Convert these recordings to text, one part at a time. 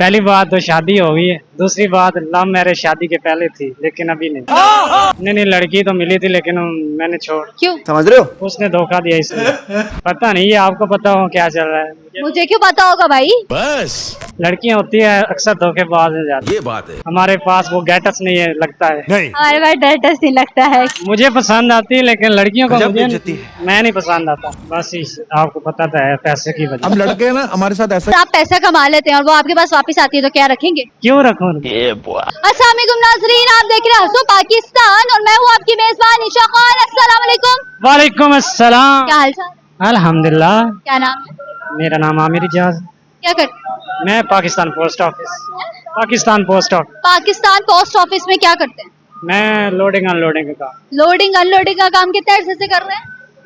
पहली बात तो शादी हो गई है, दूसरी बात लव मैरिज शादी के पहले थी लेकिन अभी नहीं। नहीं, लड़की तो मिली थी लेकिन मैंने छोड़। क्यों? समझ रहे हो? उसने धोखा दिया इसलिए। पता नहीं, ये आपको पता हो क्या चल रहा है। मुझे क्यों पता होगा भाई? बस लड़कियां होती है अक्सर धोखेबाज में जाती है। ये बात है। हमारे पास वो गेटस नहीं है लगता है। नहीं हमारे पास डर नहीं लगता है। मुझे पसंद आती है लेकिन लड़कियों को गजब मुझे बेइज्जती है। मैं नहीं पसंद आता। बस आपको पता तो है पैसे की वजह। हम लड़के हैं ना, हमारे साथ ऐसा आप पैसा कमा लेते हैं और वो आपके पास वापस आती है तो क्या रखेंगे? क्यों रखूं? अस्सलाम वालेकुम नाज़रीन, आप देख रहे हैं हंसो पाकिस्तान और मैं हूँ आपकी मेजबान ईशा खान। अस्सलाम वालेकुम। वालेकुम अस्सलाम। क्या हाल चाल? अल्हम्दुलिल्लाह। क्या नाम है? मेरा नाम आमिर इजाज। क्या करते हैं? मैं Pakistan post office. Pakistan post office. Pakistan post office में क्या करते हैं? मैं लोडिंग अनलोडिंग का काम। लोडिंग अनलोडिंग का काम कितने अरसे से कर रहे हैं?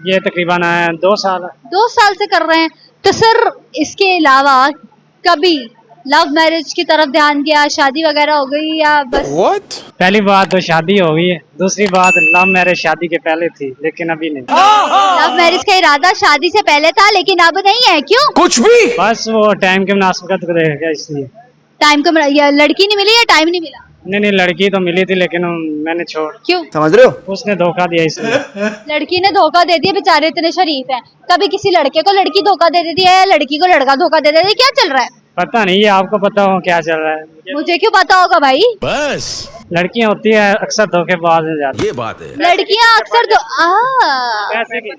ये तकरीबन 2 साल है। 2 साल से कर रहे हैं। तो सर इसके अलावा कभी लव मैरिज की तरफ ध्यान दिया, शादी वगैरह हो गई या बस? पहली बात तो शादी हो गई है, दूसरी बात लव मैरिज शादी के पहले थी लेकिन अभी नहीं। लव मैरिज का इरादा शादी से पहले था लेकिन अब नहीं है। क्यों? कुछ भी। बस वो टाइम के मुनासिबत को देखेगा इसलिए। टाइम को या लड़की नहीं मिली या टाइम नहीं मिला? नहीं, लड़की तो मिली थी लेकिन मैंने छोड़। क्यों? समझ रहे हो? उसने धोखा दिया इसलिए। लड़की ने धोखा दे दिया, बेचारे इतने शरीफ हैं। कभी किसी लड़के को लड़की धोखा दे देती है या लड़की को लड़का धोखा दे देता है? क्या चल रहा है? पता नहीं, ये आपको पता हो क्या चल रहा है। मुझे क्यों पता होगा भाई? बस लड़कियां होती है अक्सर धोखेबाज में जाती ये बात है। लड़कियां अक्सर पैसे की।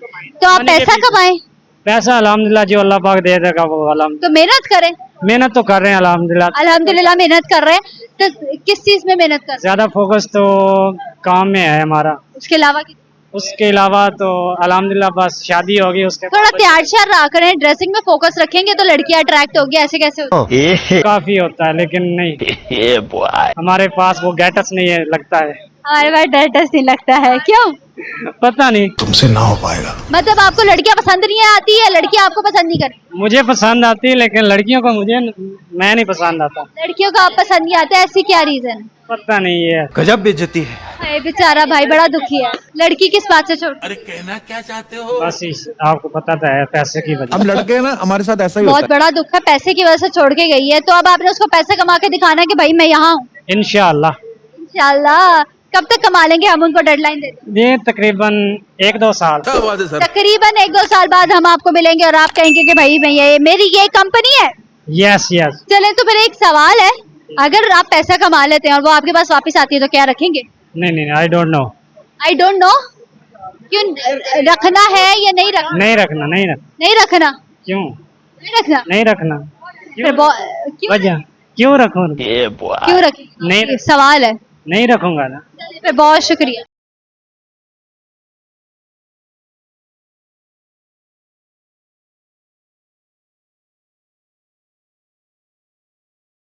तो आप पैसा कमाएं पैसा अल्हम्दुलिल्लाह जो अल्लाह पाक दे देगा वो तो मेहनत करें। मेहनत तो कर रहे हैं अल्हम्दुलिल्लाह। अल्हम्दुलिल्लाह मेहनत कर रहे हैं। तो किस चीज में मेहनत कर रहे ज्यादा फोकस तो काम में है हमारा। हैं? उसके अलावा उसके अलावा तो अल्हम्दुलिल्लाह बस शादी होगी उसके थोड़ा तैयार श्यार रहा करें, ड्रेसिंग में फोकस रखेंगे तो लड़कियां अट्रैक्ट होगी। ऐसे कैसे होगी? काफी होता है लेकिन नहीं। हमारे पास वो गेटस नहीं है लगता है। हमारे पास डर नहीं लगता है। क्यों? पता नहीं, तुमसे ना हो पाएगा। मतलब आपको लड़कियां पसंद नहीं आती है, लड़कियां आपको पसंद नहीं करती? मुझे पसंद आती है लेकिन लड़कियों को मैं नहीं पसंद आता। लड़कियों को आप पसंद नहीं आते, ऐसी क्या रीजन? पता नहीं है। गजब बेइज्जती है। हाय बेचारा भाई बड़ा दुखी है। लड़की किस बात से छोड़? अरे कहना क्या चाहते हो? बस आपको पता तो है पैसे की वजह। हम लड़के हैं ना, हमारे साथ ऐसा ही बहुत होता बड़ा दुख है, पैसे की वजह से छोड़ के गई है। तो अब आपने उसको पैसे कमा के दिखाना कि भाई मैं यहाँ हूँ। इंशाअल्लाह। इंशाल्लाह। कब तक कमा लेंगे हम? उनको डेडलाइन दे दें। ये तकरीबन 1-2 साल। है। क्या बात है सर? तकरीबन 1-2 साल बाद हम आपको मिलेंगे और आप कहेंगे कि भाई मैं ये मेरी ये कंपनी है। Yes yes. चले तो फिर एक सवाल है, अगर आप पैसा कमा लेते हैं और वो आपके पास वापस आती है तो क्या रखेंगे? नहीं, I don't know. I don't know. क्यों? रखना है या नहीं रखना? नहीं रखना। नहीं रखना। क्यों नहीं रखना। नहीं रखना? फिर क्यों? वजह क्यों रखूं? क्यों रखें? नहीं सवाल है। नहीं रखूंगा ना। फिर बहुत शुक्रिया।